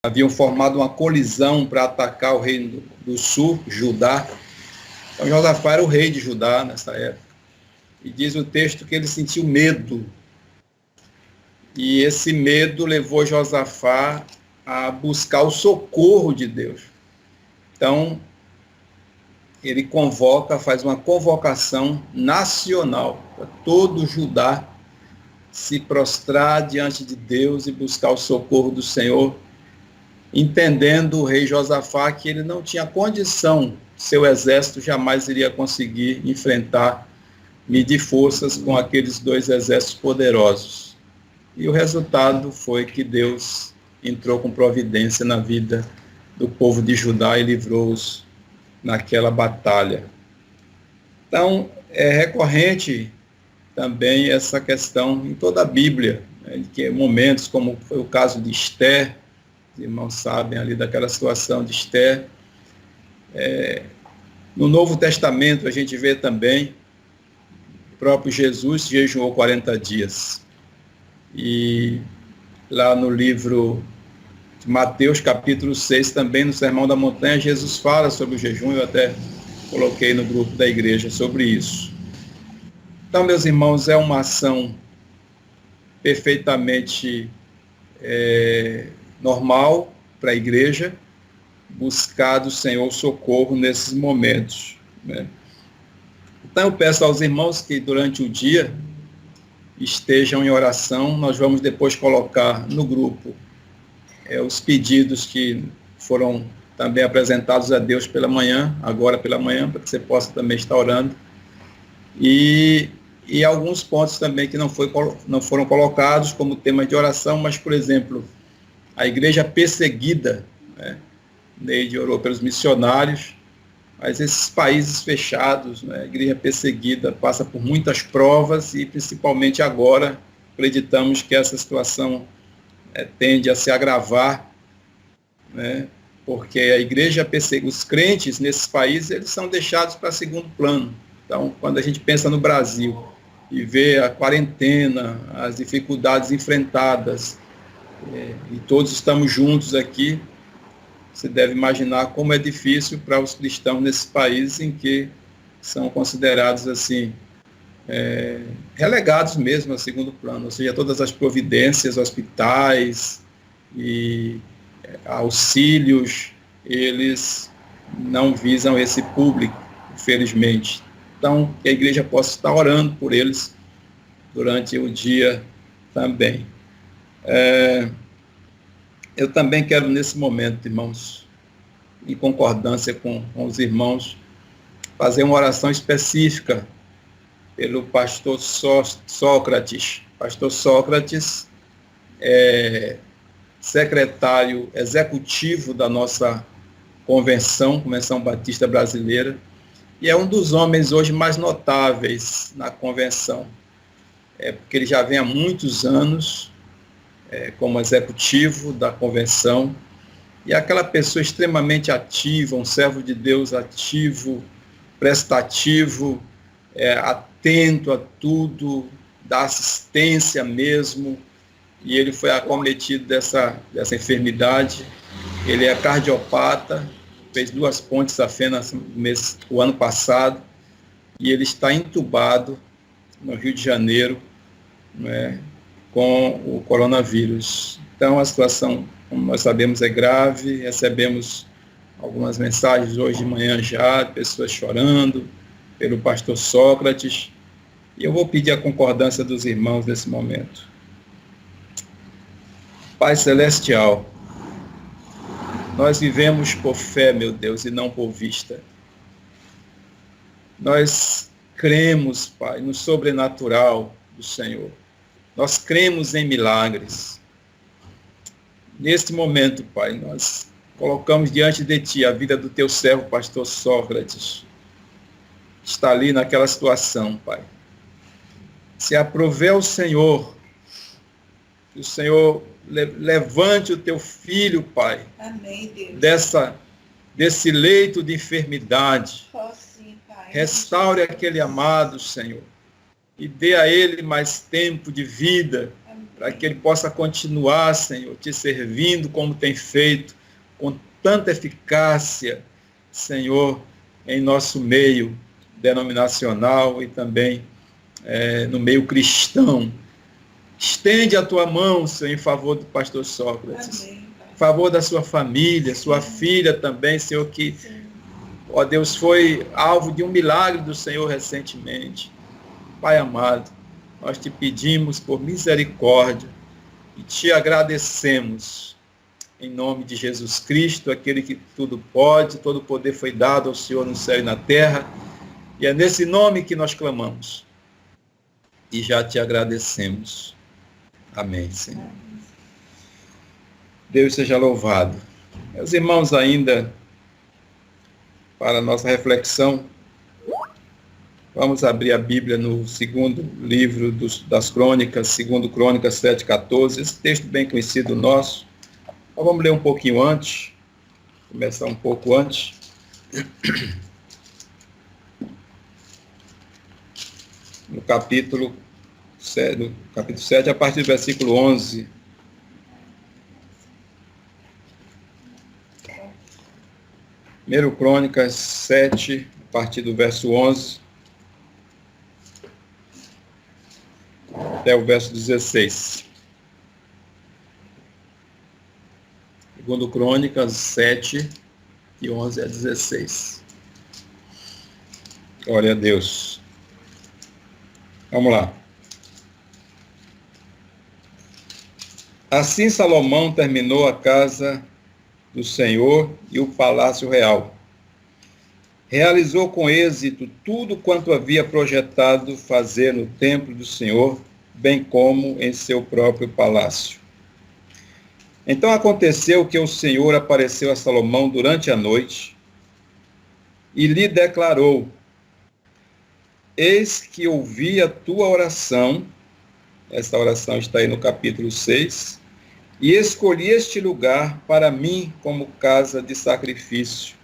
haviam formado uma colisão para atacar o reino do sul, Judá. Então Josafá era o rei de Judá nessa época. E diz o texto que ele sentiu medo. E esse medo levou Josafá a buscar o socorro de Deus. Então, ele faz uma convocação nacional para todo Judá se prostrar diante de Deus e buscar o socorro do Senhor, entendendo o rei Josafá que ele não tinha condição, seu exército jamais iria conseguir enfrentar, medir forças com aqueles dois exércitos poderosos. E o resultado foi que Deus entrou com providência na vida do povo de Judá e livrou-os naquela batalha. Então, é recorrente também essa questão em toda a Bíblia, né, que momentos como foi o caso de Esther, os irmãos sabem ali daquela situação de Esther. No Novo Testamento a gente vê também o próprio Jesus jejuou 40 dias. E lá no livro de Mateus, capítulo 6, também no Sermão da Montanha, Jesus fala sobre o jejum, eu até coloquei no grupo da igreja sobre isso. Então, meus irmãos, é uma ação perfeitamente normal para a igreja buscar do Senhor socorro nesses momentos, né? Então, eu peço aos irmãos que durante o dia estejam em oração. Nós vamos depois colocar no grupo os pedidos que foram também apresentados a Deus pela manhã, agora pela manhã, para que você possa também estar orando. E alguns pontos também que não foram colocados como tema de oração, mas, por exemplo, a igreja perseguida, né? Neide orou pelos missionários, mas esses países fechados, né? A igreja perseguida passa por muitas provas e, principalmente agora, acreditamos que essa situação tende a se agravar, né? Porque a igreja persegue, os crentes nesses países, eles são deixados para segundo plano. Então, quando a gente pensa no Brasil e vê a quarentena, as dificuldades enfrentadas, e todos estamos juntos aqui, você deve imaginar como é difícil para os cristãos nesses países em que são considerados assim, relegados mesmo a segundo plano, ou seja, todas as providências, hospitais e auxílios, eles não visam esse público, infelizmente. Então, que a igreja possa estar orando por eles durante o dia também. Eu também quero, nesse momento, irmãos, em concordância com os irmãos, fazer uma oração específica pelo pastor Sócrates. Pastor Sócrates é secretário executivo da nossa Convenção Batista Brasileira, e é um dos homens hoje mais notáveis na Convenção, porque ele já vem há muitos anos como executivo da Convenção, e é aquela pessoa extremamente ativa, um servo de Deus ativo, prestativo, atento a tudo, dá assistência mesmo, e ele foi acometido dessa enfermidade. Ele é cardiopata, fez 2 pontes à fé o ano passado, e ele está entubado no Rio de Janeiro, né, com o coronavírus. Então, a situação, como nós sabemos, é grave. Recebemos algumas mensagens hoje de manhã já, de pessoas chorando pelo pastor Sócrates, e eu vou pedir a concordância dos irmãos nesse momento. Pai Celestial, nós vivemos por fé, meu Deus, e não por vista. Nós cremos, Pai, no sobrenatural do Senhor. Nós cremos em milagres. Neste momento, Pai, nós colocamos diante de Ti a vida do Teu servo, pastor Sócrates. Está ali naquela situação, Pai. Se aprover o Senhor, que o Senhor levante o Teu filho, Pai. Amém, Deus. Desse leito de enfermidade. Oh, sim, Pai. Restaure aquele amado, Senhor, e dê a ele mais tempo de vida, para que ele possa continuar, Senhor, te servindo como tem feito, com tanta eficácia, Senhor, em nosso meio denominacional e também no meio cristão. Estende a tua mão, Senhor, em favor do pastor Sócrates. Amém. Em favor da sua família, sua filha também, Senhor, que, ó Deus, foi alvo de um milagre do Senhor recentemente. Pai amado, nós te pedimos por misericórdia e te agradecemos em nome de Jesus Cristo, aquele que tudo pode, todo poder foi dado ao Senhor no céu e na terra, e é nesse nome que nós clamamos e já te agradecemos. Amém, Senhor. Deus seja louvado. Meus irmãos, ainda para a nossa reflexão, vamos abrir a Bíblia no segundo livro das Crônicas, segundo Crônicas 7,14, esse texto bem conhecido nosso. Então, vamos ler um pouquinho antes, começar um pouco antes. No capítulo 7, a partir do versículo 11. Primeiro Crônicas 7, a partir do verso 11 até o verso 16. Segundo Crônicas 7, de 11 a 16. Glória a Deus. Vamos lá. Assim Salomão terminou a casa do Senhor e o palácio real. Realizou com êxito tudo quanto havia projetado fazer no templo do Senhor, bem como em seu próprio palácio. Então aconteceu que o Senhor apareceu a Salomão durante a noite e lhe declarou: eis que ouvi a tua oração, essa oração está aí no capítulo 6, e escolhi este lugar para mim como casa de sacrifício.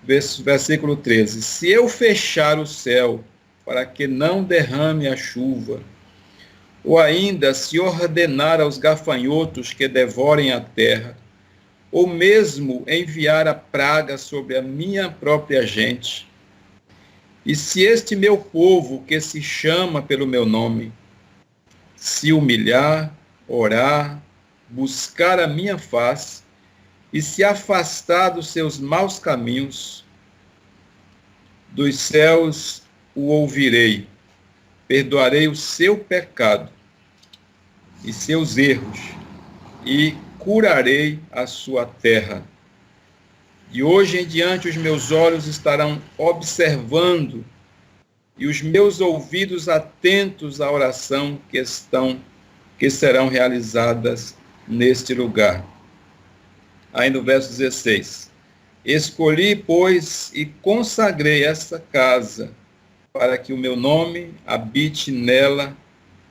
Versículo 13. Se eu fechar o céu para que não derrame a chuva, ou ainda se ordenar aos gafanhotos que devorem a terra, ou mesmo enviar a praga sobre a minha própria gente, e se este meu povo, que se chama pelo meu nome, se humilhar, orar, buscar a minha face, e se afastar dos seus maus caminhos, dos céus o ouvirei, perdoarei o seu pecado e seus erros, e curarei a sua terra. De hoje em diante os meus olhos estarão observando e os meus ouvidos atentos à oração que serão realizadas neste lugar. Aí no verso 16. Escolhi, pois, e consagrei essa casa para que o meu nome habite nela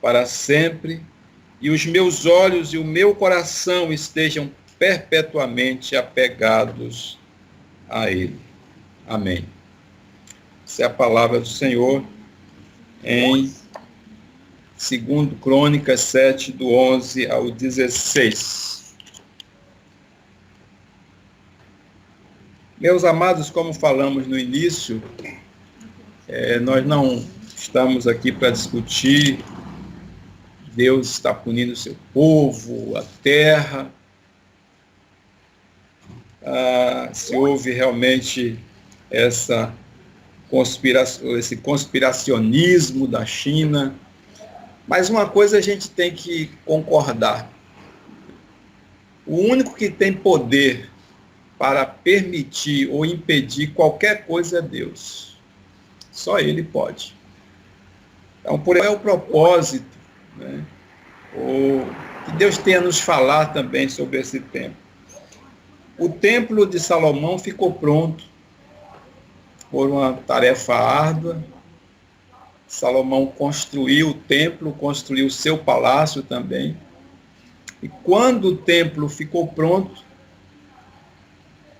para sempre, e os meus olhos e o meu coração estejam perpetuamente apegados a ele. Amém. Essa é a palavra do Senhor em 2 Crônicas 7, do 11 ao 16. Meus amados, como falamos no início, nós não estamos aqui para discutir Deus está punindo o seu povo, a terra, se houve realmente esse conspiracionismo da China. Mas uma coisa a gente tem que concordar. O único que tem poder para permitir ou impedir qualquer coisa é Deus. Só Ele pode. Então, por aí é o propósito, né? Que Deus tenha nos falar também sobre esse tempo. O templo de Salomão ficou pronto por uma tarefa árdua. Salomão construiu o templo, construiu o seu palácio também. E quando o templo ficou pronto,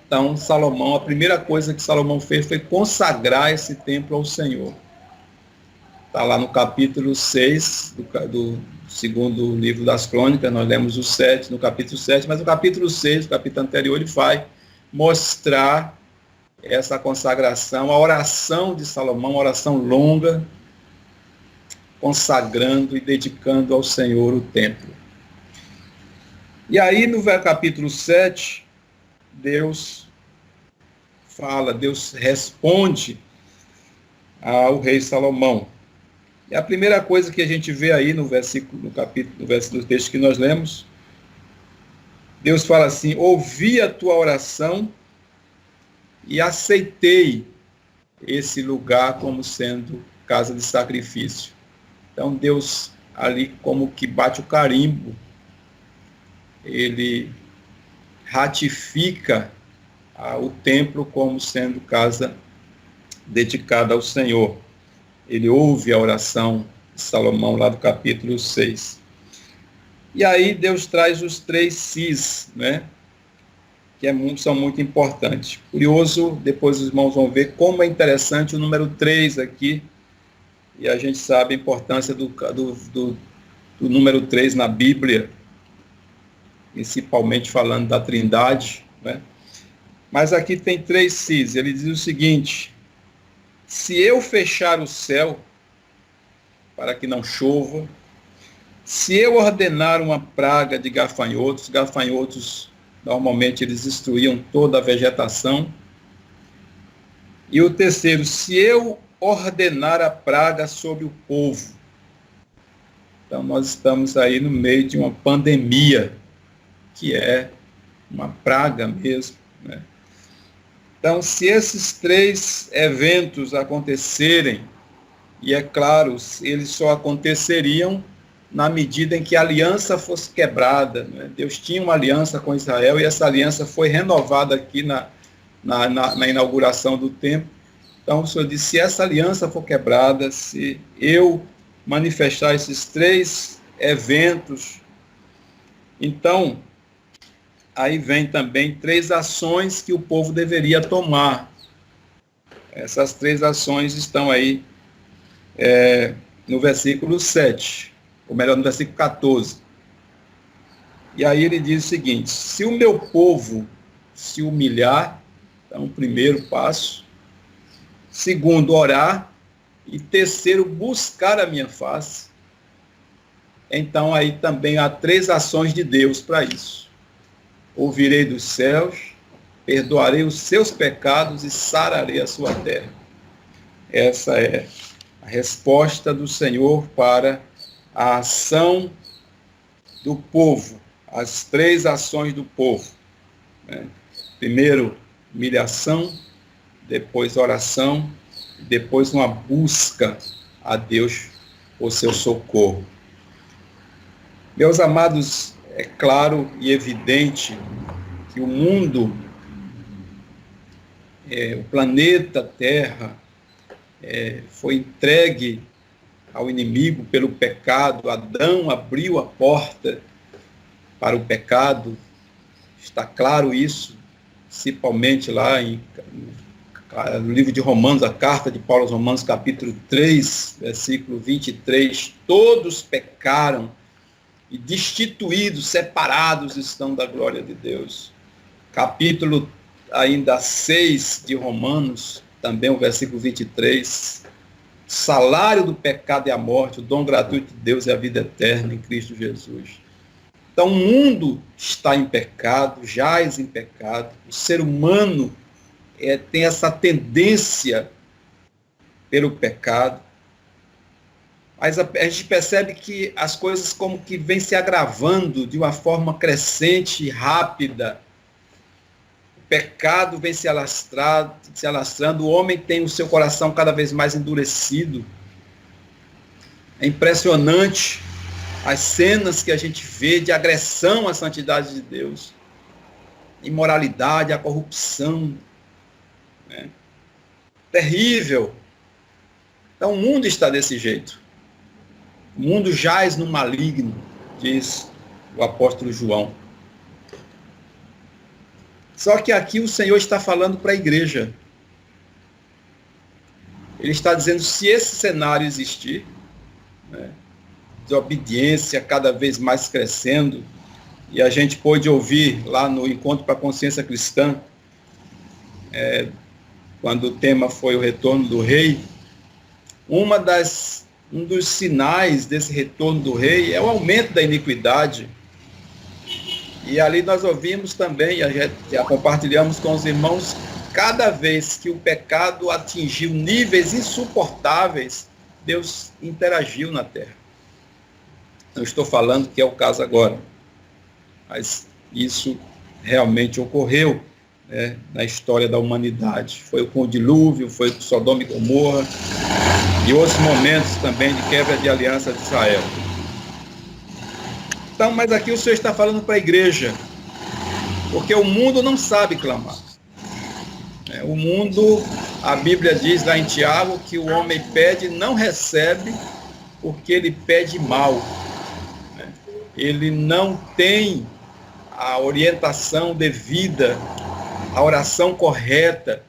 então Salomão, a primeira coisa que Salomão fez foi consagrar esse templo ao Senhor. Está lá no capítulo 6 do segundo livro das Crônicas, nós lemos o 7, no capítulo 7, mas no capítulo 6, o capítulo anterior, ele vai mostrar essa consagração, a oração de Salomão, uma oração longa, consagrando e dedicando ao Senhor o templo. E aí, no capítulo 7, Deus responde ao rei Salomão. E a primeira coisa que a gente vê aí no do texto que nós lemos, Deus fala assim: ouvi a tua oração e aceitei esse lugar como sendo casa de sacrifício. Então Deus ali como que bate o carimbo, ele ratifica o templo como sendo casa dedicada ao Senhor. Ele ouve a oração de Salomão lá do capítulo 6. E aí Deus traz os 3 sis, né? Que são muito importantes. Curioso, depois os irmãos vão ver como é interessante o número 3 aqui, e a gente sabe a importância do número 3 na Bíblia, principalmente falando da Trindade, né? Mas aqui tem 3 sis, ele diz o seguinte: se eu fechar o céu para que não chova, se eu ordenar uma praga de gafanhotos normalmente eles destruíam toda a vegetação. E o terceiro, se eu ordenar a praga sobre o povo. Então nós estamos aí no meio de uma pandemia, que é uma praga mesmo, né? Então, se esses 3 eventos acontecerem, e é claro, eles só aconteceriam na medida em que a aliança fosse quebrada, né? Deus tinha uma aliança com Israel e essa aliança foi renovada aqui na inauguração do templo. Então, o Senhor disse: se essa aliança for quebrada, se eu manifestar esses 3 eventos, então, aí vem também 3 ações que o povo deveria tomar. Essas 3 ações estão aí no versículo 7. Ou melhor, no versículo 14. E aí ele diz o seguinte: se o meu povo se humilhar, então, primeiro passo. Segundo, orar. E terceiro, buscar a minha face. Então, aí também há 3 ações de Deus para isso. Ouvirei dos céus, perdoarei os seus pecados e sararei a sua terra. Essa é a resposta do Senhor para a ação do povo, as 3 ações do povo, né? Primeiro, humilhação, depois oração, depois uma busca a Deus por seu socorro. Meus amados, é claro e evidente que o mundo, o planeta Terra, foi entregue ao inimigo pelo pecado. Adão abriu a porta para o pecado, está claro isso, principalmente lá no livro de Romanos, a carta de Paulo aos Romanos, capítulo 3, versículo 23, todos pecaram e destituídos, separados estão da glória de Deus. Capítulo ainda 6 de Romanos, também o versículo 23, o salário do pecado é a morte, o dom gratuito de Deus é a vida eterna em Cristo Jesus. Então o mundo está em pecado, jaz em pecado, o ser humano tem essa tendência pelo pecado, mas a gente percebe que as coisas como que vêm se agravando de uma forma crescente e rápida. O pecado vem se alastrando, o homem tem o seu coração cada vez mais endurecido. É impressionante as cenas que a gente vê de agressão à santidade de Deus, imoralidade, a corrupção, né? Terrível. Então o mundo está desse jeito. O mundo jaz no maligno, diz o apóstolo João. Só que aqui o Senhor está falando para a igreja. Ele está dizendo, se esse cenário existir, né, desobediência cada vez mais crescendo, e a gente pôde ouvir lá no Encontro para a Consciência Cristã, quando o tema foi o retorno do rei, um dos sinais desse retorno do rei é o aumento da iniquidade. E ali nós ouvimos também, já compartilhamos com os irmãos, cada vez que o pecado atingiu níveis insuportáveis, Deus interagiu na terra. Não estou falando que é o caso agora, mas isso realmente ocorreu, né, na história da humanidade. Foi com o dilúvio, foi com Sodoma e Gomorra, e outros momentos também de quebra de aliança de Israel. Então, mas aqui o Senhor está falando para a igreja, porque o mundo não sabe clamar. O mundo, a Bíblia diz lá em Tiago, que o homem pede e não recebe, porque ele pede mal. Ele não tem a orientação devida, a oração correta,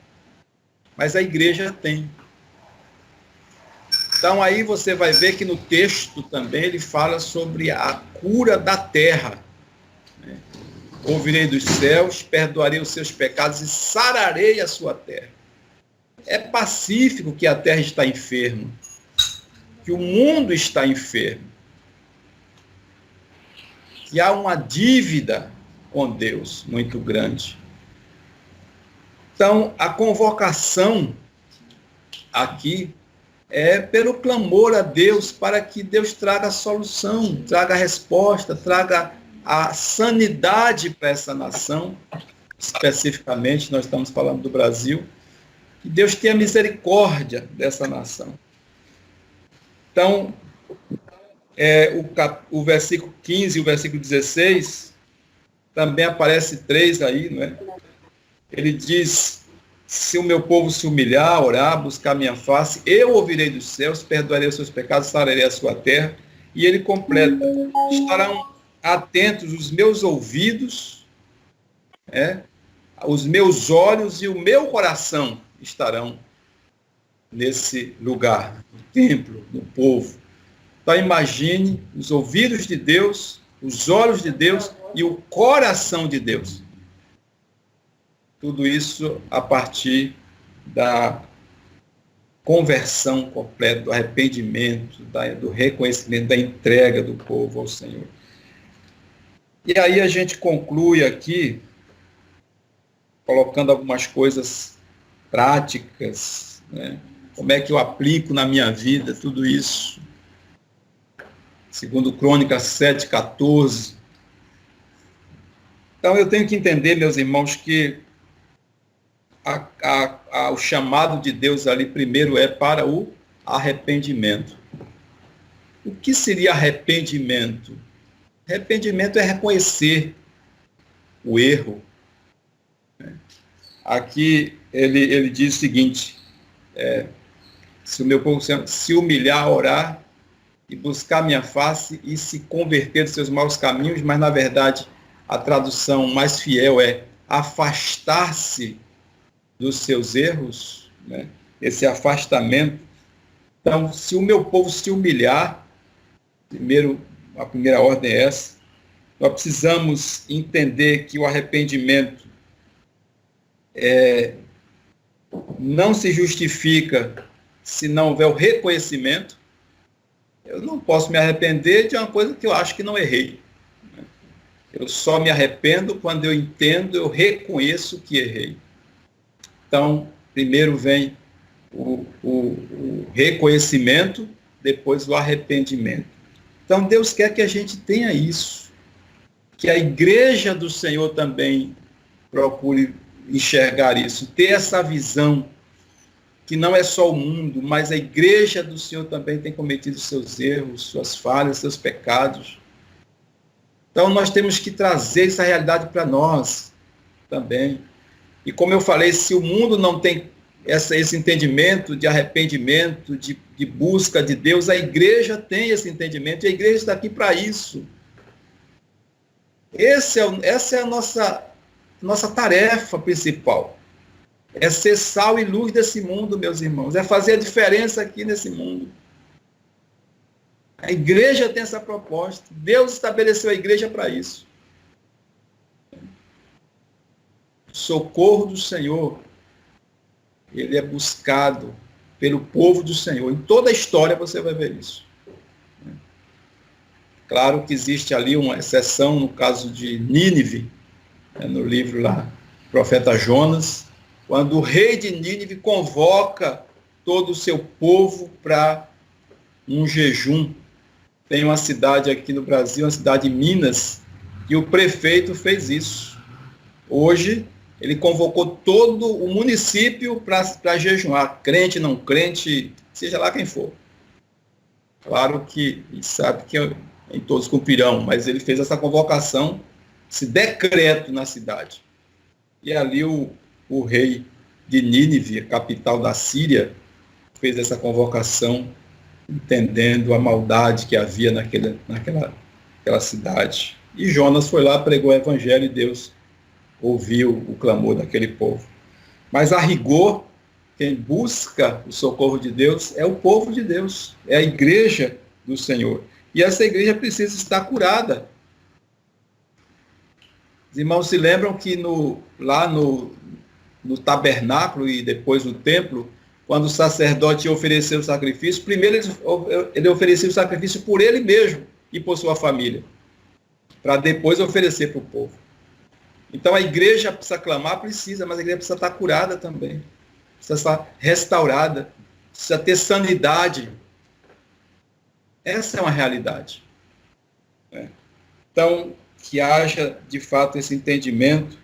mas a igreja tem. Então aí você vai ver que no texto também ele fala sobre a cura da terra. Ouvirei dos céus, perdoarei os seus pecados e sararei a sua terra. É pacífico que a terra está enferma, que o mundo está enfermo, que há uma dívida com Deus muito grande. Então, a convocação aqui é pelo clamor a Deus, para que Deus traga a solução, traga a resposta, traga a sanidade para essa nação. Especificamente, nós estamos falando do Brasil. Que Deus tenha misericórdia dessa nação. Então, o versículo 15 e o versículo 16, também aparece 3 aí, não é? Ele diz, se o meu povo se humilhar, orar, buscar minha face, eu ouvirei dos céus, perdoarei os seus pecados, sararei a sua terra. E ele completa, estarão atentos os meus ouvidos, os meus olhos e o meu coração estarão nesse lugar, no templo, no povo. Então imagine os ouvidos de Deus, os olhos de Deus e o coração de Deus. Tudo isso a partir da conversão completa, do arrependimento, do reconhecimento, da entrega do povo ao Senhor. E aí a gente conclui aqui, colocando algumas coisas práticas, né? Como é que eu aplico na minha vida tudo isso. Segundo Crônicas 7:14. Então eu tenho que entender, meus irmãos, que o chamado de Deus ali primeiro é para o arrependimento. O que seria arrependimento? Arrependimento é reconhecer o erro. Aqui ele diz o seguinte, se o meu povo se humilhar, orar e buscar minha face e se converter dos seus maus caminhos, mas na verdade a tradução mais fiel é afastar-se dos seus erros, né? Esse afastamento. Então, se o meu povo se humilhar, a primeira ordem é essa, nós precisamos entender que o arrependimento não se justifica se não houver o reconhecimento. Eu não posso me arrepender de uma coisa que eu acho que não errei. Eu só me arrependo quando eu entendo, eu reconheço que errei. Então, primeiro vem o reconhecimento, depois o arrependimento. Então, Deus quer que a gente tenha isso, que a igreja do Senhor também procure enxergar isso, ter essa visão, que não é só o mundo, mas a igreja do Senhor também tem cometido seus erros, suas falhas, seus pecados. Então, nós temos que trazer essa realidade para nós também. E como eu falei, se o mundo não tem esse entendimento de arrependimento, de busca de Deus, a igreja tem esse entendimento, e a igreja está aqui para isso. Essa é a nossa tarefa principal. É ser sal e luz desse mundo, meus irmãos. É fazer a diferença aqui nesse mundo. A igreja tem essa proposta. Deus estabeleceu a igreja para isso. O socorro do Senhor, ele é buscado pelo povo do Senhor. Em toda a história você vai ver isso. Claro que existe ali uma exceção no caso de Nínive, no livro lá, profeta Jonas, quando o rei de Nínive convoca todo o seu povo para um jejum. Tem uma cidade aqui no Brasil, uma cidade de Minas, que o prefeito fez isso. Hoje, ele convocou todo o município para jejuar, crente, não crente, seja lá quem for. Claro que ele sabe que nem todos cumprirão, mas ele fez essa convocação, esse decreto na cidade. E ali o rei de Nínive, a capital da Síria, fez essa convocação, entendendo a maldade que havia naquela cidade. E Jonas foi lá, pregou o evangelho e Deus ouviu o clamor daquele povo. Mas a rigor, quem busca o socorro de Deus é o povo de Deus, é a igreja do Senhor. E essa igreja precisa estar curada. Os irmãos se lembram que lá no tabernáculo e depois no templo, quando o sacerdote ofereceu o sacrifício, primeiro ele oferecia o sacrifício por ele mesmo e por sua família, para depois oferecer para o povo. Então a igreja precisa clamar, precisa, mas a igreja precisa estar curada também, precisa estar restaurada, precisa ter sanidade. Essa é uma realidade. Então, que haja de fato esse entendimento,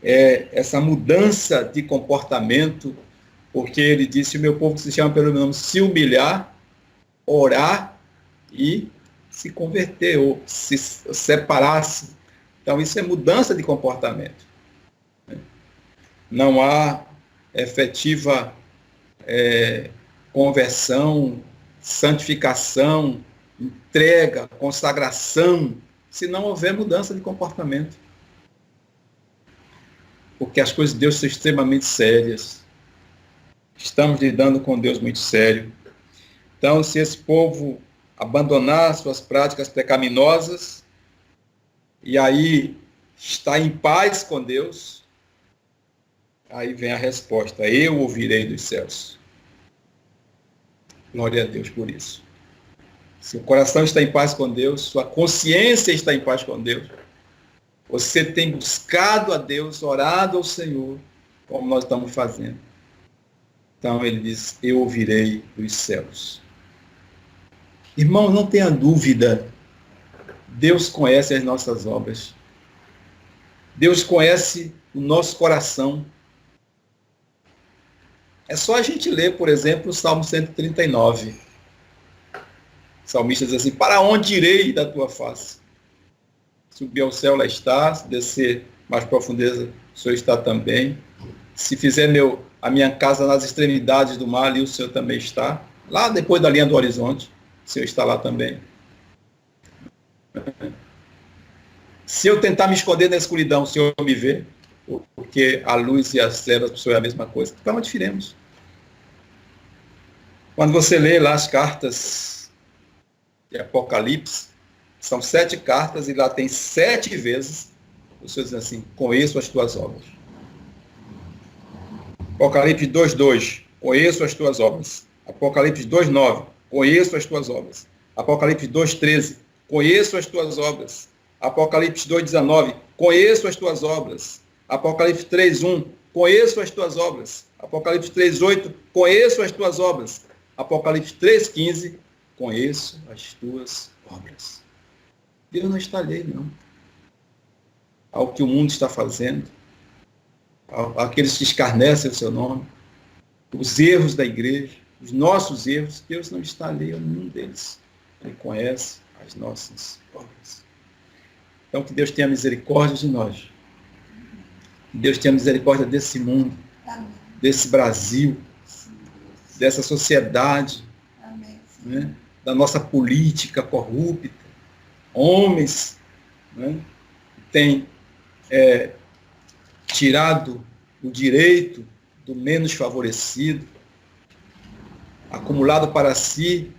essa mudança de comportamento, porque ele disse: o meu povo que se chama pelo meu nome, se humilhar, orar e se converter, ou se separar-se. Então, isso é mudança de comportamento. Não há efetiva conversão, santificação, entrega, consagração, se não houver mudança de comportamento. Porque as coisas de Deus são extremamente sérias. Estamos lidando com Deus muito sério. Então, se esse povo abandonar suas práticas pecaminosas, e aí está em paz com Deus, aí vem a resposta: eu ouvirei dos céus. Glória a Deus por isso. Se o coração está em paz com Deus, sua consciência está em paz com Deus, você tem buscado a Deus, orado ao Senhor, como nós estamos fazendo. Então ele diz: eu ouvirei dos céus. Irmão, não tenha dúvida, Deus conhece as nossas obras. Deus conhece o nosso coração. É só a gente ler, por exemplo, o Salmo 139. O salmista diz assim: para onde irei da tua face? Subir ao céu, lá está. Se descer mais profundeza, o Senhor está também. Se fizer a minha casa nas extremidades do mar, ali o Senhor também está. Lá depois da linha do horizonte, o Senhor está lá também. Se eu tentar me esconder na escuridão, o Senhor me vê, porque a luz e as trevas para o Senhor é a mesma coisa. Para onde iremos? Quando você lê lá as cartas de Apocalipse, são 7 cartas e lá tem 7 vezes o Senhor diz assim: conheço as tuas obras. Apocalipse 2:2, conheço as tuas obras. Apocalipse 2:9, conheço as tuas obras. Apocalipse 2:13, conheço as tuas obras. Apocalipse 2:19, conheço as tuas obras. Apocalipse 3:1, conheço as tuas obras. Apocalipse 3:8, conheço as tuas obras. Apocalipse 3:15, conheço as tuas obras. Deus não está alheio, não, ao que o mundo está fazendo, aqueles que escarnecem o seu nome, os erros da igreja, os nossos erros. Deus não está alheio a nenhum deles. Ele conhece as nossas obras. Então, que Deus tenha misericórdia de nós. Que Deus tenha misericórdia desse mundo, desse Brasil, dessa sociedade, né? Da nossa política corrupta. Homens, né, que têm tirado o direito do menos favorecido, acumulado para si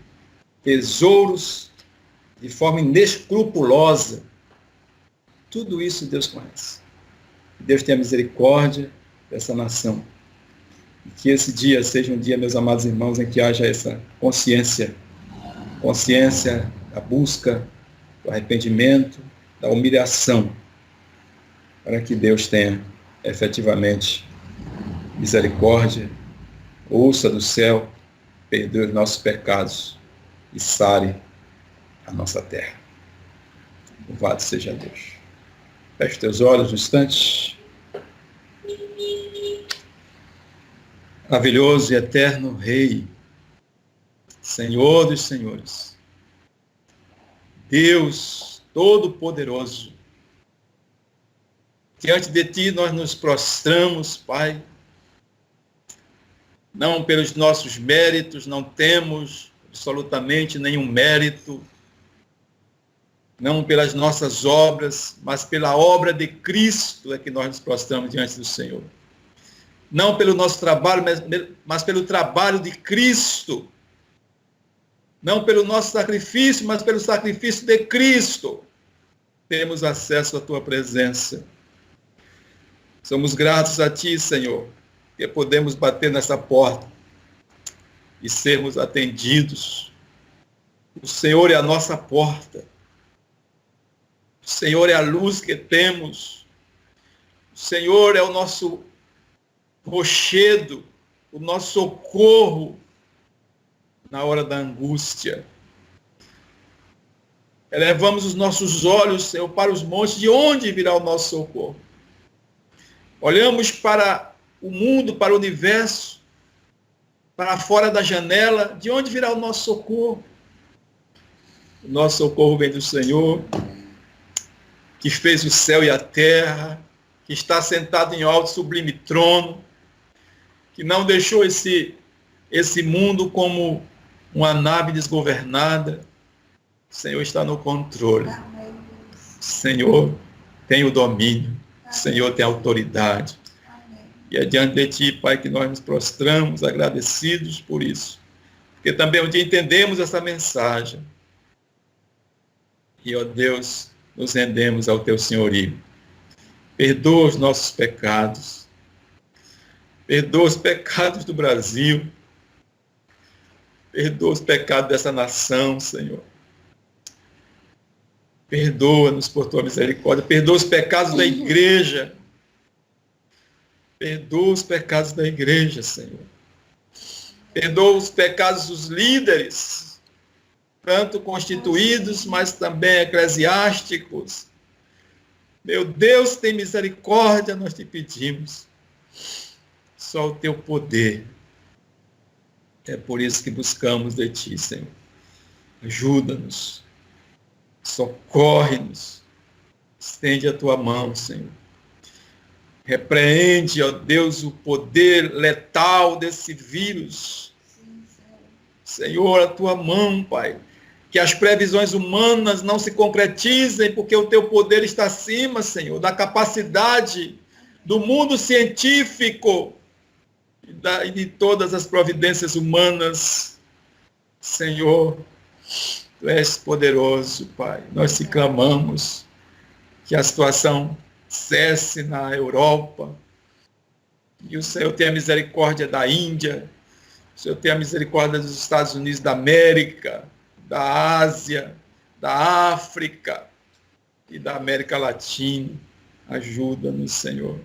tesouros de forma inescrupulosa. Tudo isso Deus conhece. Deus tenha misericórdia dessa nação. E que esse dia seja um dia, meus amados irmãos, em que haja essa consciência da busca, do arrependimento, da humilhação, para que Deus tenha efetivamente misericórdia, ouça do céu, perdoe os nossos pecados e sare a nossa terra. Louvado seja Deus. Feche os teus olhos um instante. Maravilhoso e eterno Rei, Senhor dos senhores, Deus Todo-Poderoso, diante de Ti nós nos prostramos, Pai, não pelos nossos méritos, não temos absolutamente nenhum mérito, não pelas nossas obras, mas pela obra de Cristo é que nós nos prostramos diante do Senhor. Não pelo nosso trabalho, mas pelo trabalho de Cristo. Não pelo nosso sacrifício, mas pelo sacrifício de Cristo. Temos acesso à Tua presença. Somos gratos a Ti, Senhor, que podemos bater nessa porta e sermos atendidos. O Senhor é a nossa porta. O Senhor é a luz que temos. O Senhor é o nosso rochedo, o nosso socorro na hora da angústia. Elevamos os nossos olhos, Senhor, para os montes, de onde virá o nosso socorro? Olhamos para o mundo, para o universo, para fora da janela, de onde virá o nosso socorro? O nosso socorro vem do Senhor, que fez o céu e a terra, que está sentado em alto sublime trono, que não deixou esse mundo como uma nave desgovernada. O Senhor está no controle. O Senhor tem o domínio. O Senhor tem a autoridade. E é diante de Ti, Pai, que nós nos prostramos agradecidos por isso. Porque também um dia entendemos essa mensagem. E, ó Deus, nos rendemos ao Teu senhorio. Perdoa os nossos pecados. Perdoa os pecados do Brasil. Perdoa os pecados dessa nação, Senhor. Perdoa-nos por Tua misericórdia. Perdoa os pecados da igreja. Perdoa os pecados da igreja, Senhor. Perdoa os pecados dos líderes, tanto constituídos, mas também eclesiásticos. Meu Deus, tem misericórdia, nós te pedimos. Só o Teu poder. É por isso que buscamos de Ti, Senhor. Ajuda-nos. Socorre-nos. Estende a Tua mão, Senhor. Repreende, ó Deus, o poder letal desse vírus. Senhor, a Tua mão, Pai. Que as previsões humanas não se concretizem, porque o Teu poder está acima, Senhor, da capacidade do mundo científico e de todas as providências humanas. Senhor, Tu és poderoso, Pai. Nós te clamamos que a situação cesse na Europa, e o Senhor tenha misericórdia da Índia, o Senhor tenha misericórdia dos Estados Unidos da América, da Ásia, da África e da América Latina. Ajuda-nos, Senhor.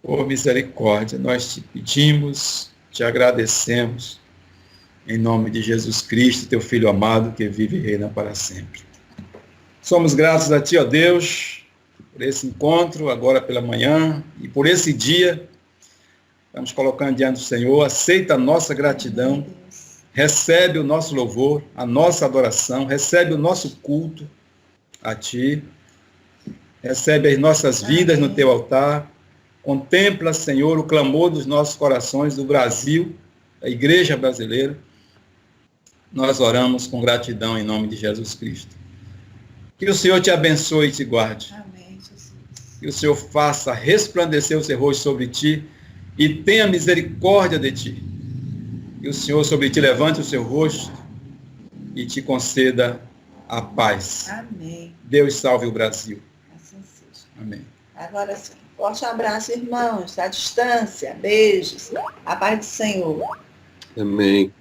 Por misericórdia, nós te pedimos, te agradecemos, em nome de Jesus Cristo, Teu Filho amado, que vive e reina para sempre. Somos gratos a Ti, ó Deus, por esse encontro, agora pela manhã, e por esse dia. Estamos colocando diante do Senhor, aceita a nossa gratidão, recebe o nosso louvor, a nossa adoração, recebe o nosso culto a Ti, recebe as nossas vidas no Teu altar, contempla, Senhor, o clamor dos nossos corações, do Brasil, da igreja brasileira. Nós oramos com gratidão em nome de Jesus Cristo. Que o Senhor te abençoe e te guarde. Amém, Jesus. Que o Senhor faça resplandecer o seu rosto sobre ti e tenha misericórdia de ti. E o Senhor sobre ti levante o seu rosto e te conceda a paz. Amém. Deus salve o Brasil. Assim seja. Amém. Agora sim. Forte abraço, irmãos, à distância. Beijos. A paz do Senhor. Amém.